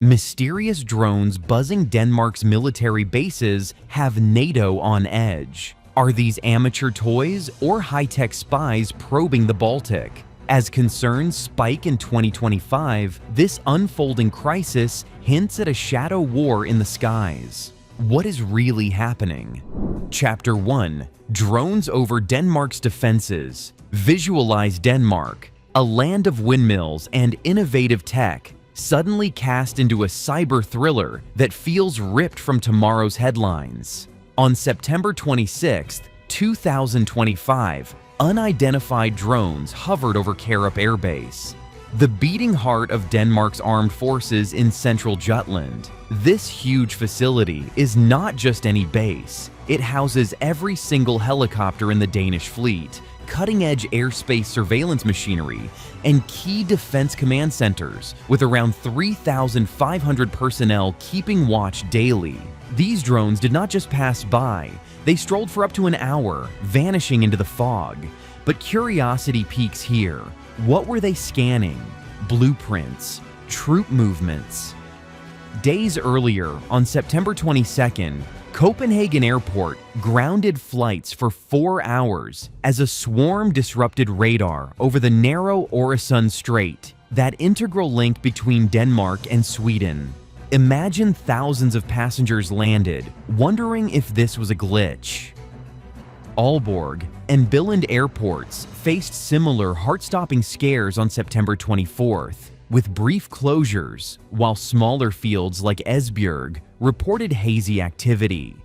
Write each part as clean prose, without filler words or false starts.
Mysterious drones buzzing Denmark's military bases have NATO on edge. Are these amateur toys or high-tech spies probing the Baltic? As concerns spike in 2025, this unfolding crisis hints at a shadow war in the skies. What is really happening? Chapter 1: Drones over Denmark's defenses. Visualize Denmark, a land of windmills and innovative tech, suddenly cast into a cyber thriller that feels ripped from tomorrow's headlines. On September 26, 2025, unidentified drones hovered over Karup Air Base, the beating heart of Denmark's armed forces in central Jutland. This huge facility is not just any base. It houses every single helicopter in the Danish fleet, cutting-edge airspace surveillance machinery, and key defense command centers with around 3,500 personnel keeping watch daily. These drones did not just pass by, they strolled for up to an hour, vanishing into the fog. But curiosity peaks here. What were they scanning? Blueprints, troop movements. Days earlier, on September 22nd, Copenhagen Airport grounded flights for 4 hours as a swarm disrupted radar over the narrow Øresund Strait, that integral link between Denmark and Sweden. Imagine thousands of passengers landed, wondering if this was a glitch. Aalborg and Billund airports faced similar heart-stopping scares on September 24th, with brief closures, while smaller fields like Esbjerg reported hazy activity.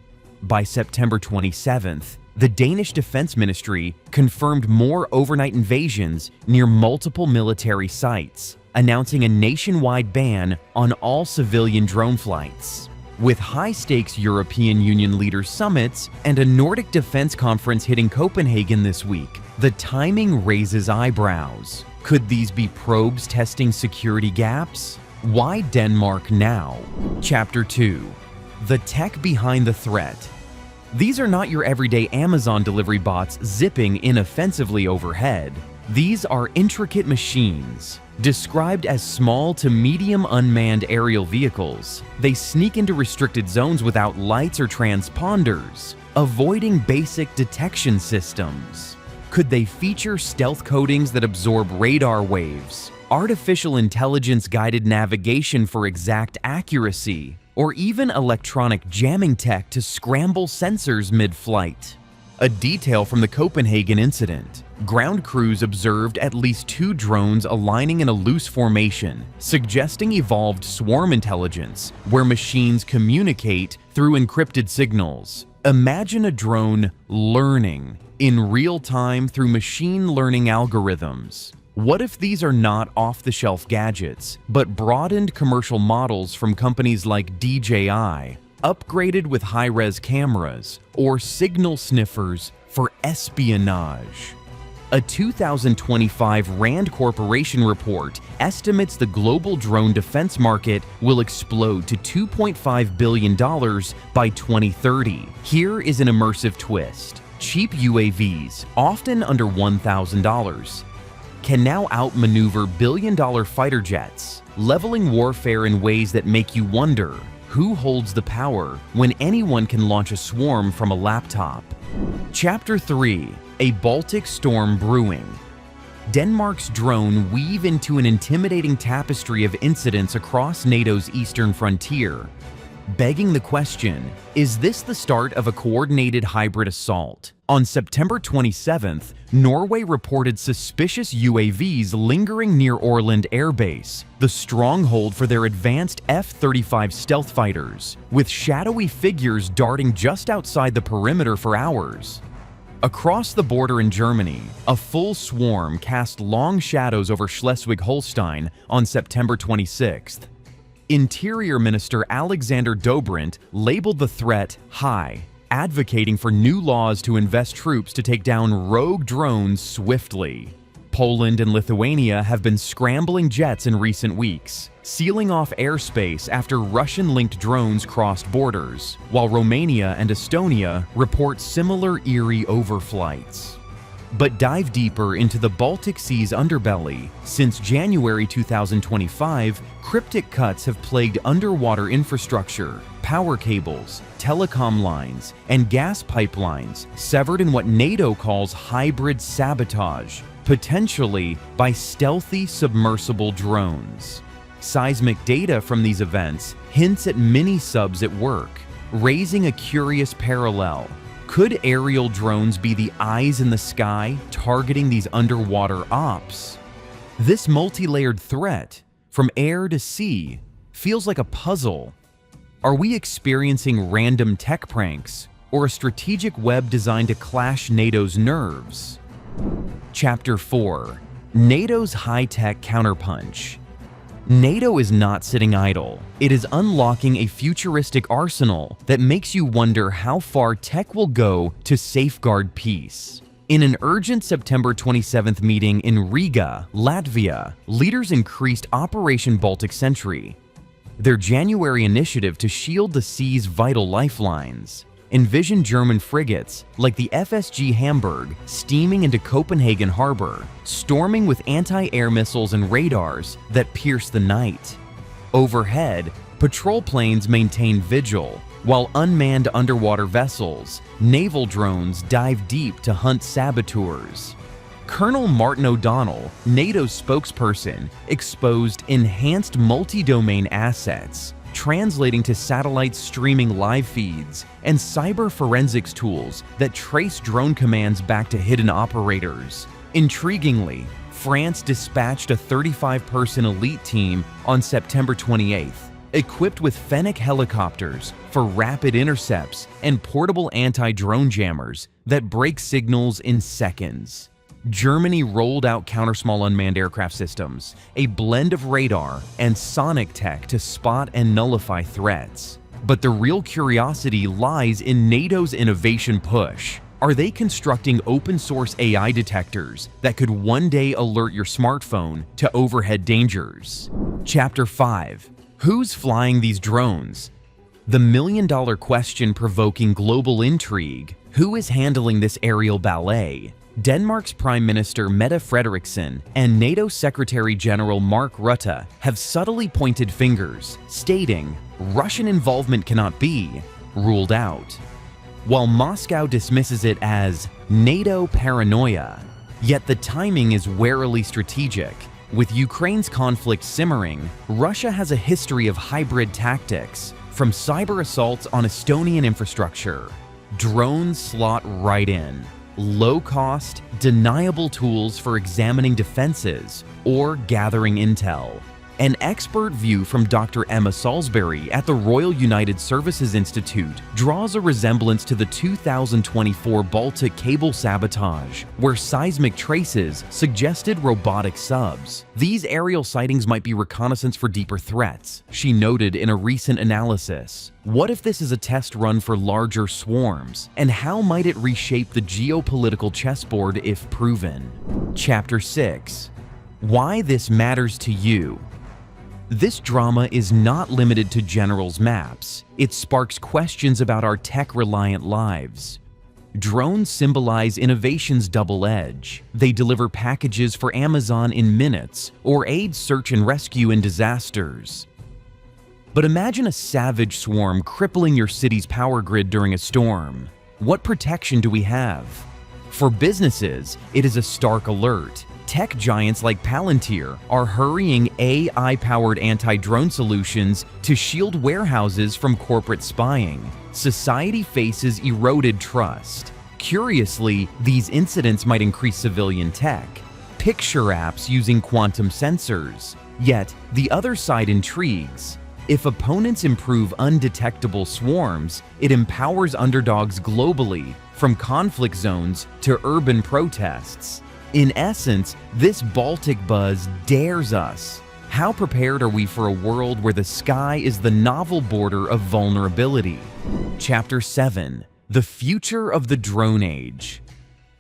By September 27th, the Danish Defense Ministry confirmed more overnight invasions near multiple military sites, announcing a nationwide ban on all civilian drone flights. With high-stakes European Union leaders summits and a Nordic defense conference hitting Copenhagen this week, the timing raises eyebrows. Could these be probes testing security gaps? Why Denmark now? Chapter 2: The tech behind the threat. These are not your everyday Amazon delivery bots zipping inoffensively overhead. These are intricate machines. Described as small to medium unmanned aerial vehicles, they sneak into restricted zones without lights or transponders, avoiding basic detection systems. Could they feature stealth coatings that absorb radar waves, artificial intelligence-guided navigation for exact accuracy, or even electronic jamming tech to scramble sensors mid-flight? A detail from the Copenhagen incident: ground crews observed at least 2 drones aligning in a loose formation, suggesting evolved swarm intelligence, where machines communicate through encrypted signals. Imagine a drone learning in real time through machine learning algorithms. What if these are not off-the-shelf gadgets, but broadened commercial models from companies like DJI, upgraded with high-res cameras, or signal sniffers for espionage? A 2025 Rand Corporation report estimates the global drone defense market will explode to $2.5 billion by 2030. Here is an immersive twist. Cheap UAVs, often under $1,000, can now outmaneuver billion-dollar fighter jets, leveling warfare in ways that make you wonder, who holds the power when anyone can launch a swarm from a laptop? Chapter 3: A Baltic Storm Brewing. Denmark's drone weave into an intimidating tapestry of incidents across NATO's eastern frontier, begging the question, is this the start of a coordinated hybrid assault? On September 27th, Norway reported suspicious UAVs lingering near Orland Air Base, the stronghold for their advanced F-35 stealth fighters, with shadowy figures darting just outside the perimeter for hours. Across the border in Germany, a full swarm cast long shadows over Schleswig-Holstein on September 26th. Interior Minister Alexander Dobrindt labeled the threat high, advocating for new laws to invest troops to take down rogue drones swiftly. Poland and Lithuania have been scrambling jets in recent weeks, sealing off airspace after Russian-linked drones crossed borders, while Romania and Estonia report similar eerie overflights. But dive deeper into the Baltic Sea's underbelly. Since January 2025, cryptic cuts have plagued underwater infrastructure, power cables, telecom lines, and gas pipelines severed in what NATO calls hybrid sabotage, potentially by stealthy submersible drones. Seismic data from these events hints at mini-subs at work, raising a curious parallel. Could aerial drones be the eyes in the sky targeting these underwater ops? This multi-layered threat, from air to sea, feels like a puzzle. Are we experiencing random tech pranks or a strategic web designed to clash NATO's nerves? Chapter 4: NATO's high-tech counterpunch. NATO is not sitting idle. It is unlocking a futuristic arsenal that makes you wonder how far tech will go to safeguard peace. In an urgent September 27th meeting in Riga, Latvia, leaders increased Operation Baltic Sentry, their January initiative to shield the sea's vital lifelines. Envision German frigates like the FSG Hamburg steaming into Copenhagen harbor, storming with anti-air missiles and radars that pierce the night. Overhead, patrol planes maintain vigil, while unmanned underwater vessels, naval drones dive deep to hunt saboteurs. Colonel Martin O'Donnell, NATO's spokesperson, exposed enhanced multi-domain assets, translating to satellites streaming live feeds and cyber forensics tools that trace drone commands back to hidden operators. Intriguingly, France dispatched a 35-person elite team on September 28th, equipped with Fennec helicopters for rapid intercepts and portable anti-drone jammers that break signals in seconds. Germany rolled out counter-small unmanned aircraft systems, a blend of radar and sonic tech to spot and nullify threats. But the real curiosity lies in NATO's innovation push. Are they constructing open-source AI detectors that could one day alert your smartphone to overhead dangers? Chapter 5: Who's flying these drones? The million-dollar question provoking global intrigue: who is handling this aerial ballet? Denmark's Prime Minister Mette Frederiksen and NATO Secretary General Mark Rutte have subtly pointed fingers, stating Russian involvement cannot be ruled out, while Moscow dismisses it as NATO paranoia. Yet the timing is warily strategic. With Ukraine's conflict simmering, Russia has a history of hybrid tactics, from cyber assaults on Estonian infrastructure. Drones slot right in. Low-cost, deniable tools for examining defenses or gathering intel. An expert view from Dr. Emma Salisbury at the Royal United Services Institute draws a resemblance to the 2024 Baltic cable sabotage, where seismic traces suggested robotic subs. These aerial sightings might be reconnaissance for deeper threats, she noted in a recent analysis. What if this is a test run for larger swarms, and how might it reshape the geopolitical chessboard if proven? Chapter 6: Why this matters to you. This drama is not limited to generals' maps. It sparks questions about our tech-reliant lives. Drones symbolize innovation's double edge. They deliver packages for Amazon in minutes or aid search and rescue in disasters. But imagine a savage swarm crippling your city's power grid during a storm. What protection do we have? For businesses, it is a stark alert. Tech giants like Palantir are hurrying AI-powered anti-drone solutions to shield warehouses from corporate spying. Society faces eroded trust. Curiously, these incidents might increase civilian tech. Picture apps using quantum sensors. Yet, the other side intrigues. If opponents improve undetectable swarms, it empowers underdogs globally, from conflict zones to urban protests. In essence, this Baltic buzz dares us. How prepared are we for a world where the sky is the novel border of vulnerability? Chapter 7: The Future of the Drone Age.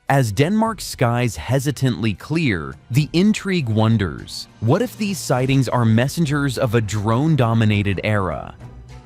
As Denmark's skies hesitantly clear, the intrigue wonders. What if these sightings are messengers of a drone-dominated era?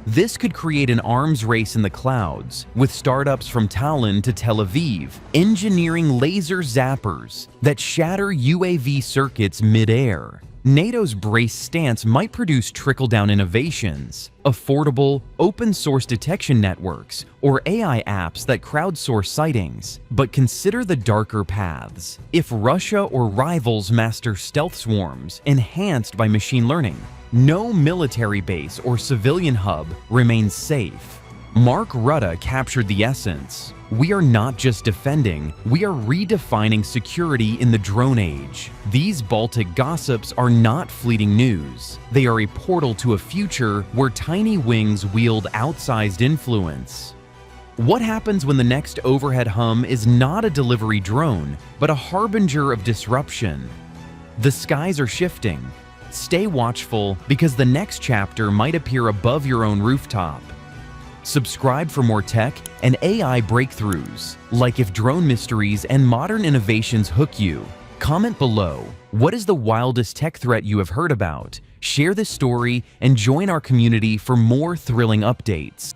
This could create an arms race in the clouds, with startups from Tallinn to Tel Aviv engineering laser zappers that shatter UAV circuits mid-air. NATO's brace stance might produce trickle-down innovations, affordable, open-source detection networks, or AI apps that crowdsource sightings. But consider the darker paths. If Russia or rivals master stealth swarms enhanced by machine learning, no military base or civilian hub remains safe. Mark Rutte captured the essence. We are not just defending, we are redefining security in the drone age. These Baltic gossips are not fleeting news. They are a portal to a future where tiny wings wield outsized influence. What happens when the next overhead hum is not a delivery drone, but a harbinger of disruption? The skies are shifting. Stay watchful, because the next chapter might appear above your own rooftop. Subscribe for more tech and AI breakthroughs. Like if drone mysteries and modern innovations hook you. Comment below. What is the wildest tech threat you have heard about? Share this story and join our community for more thrilling updates.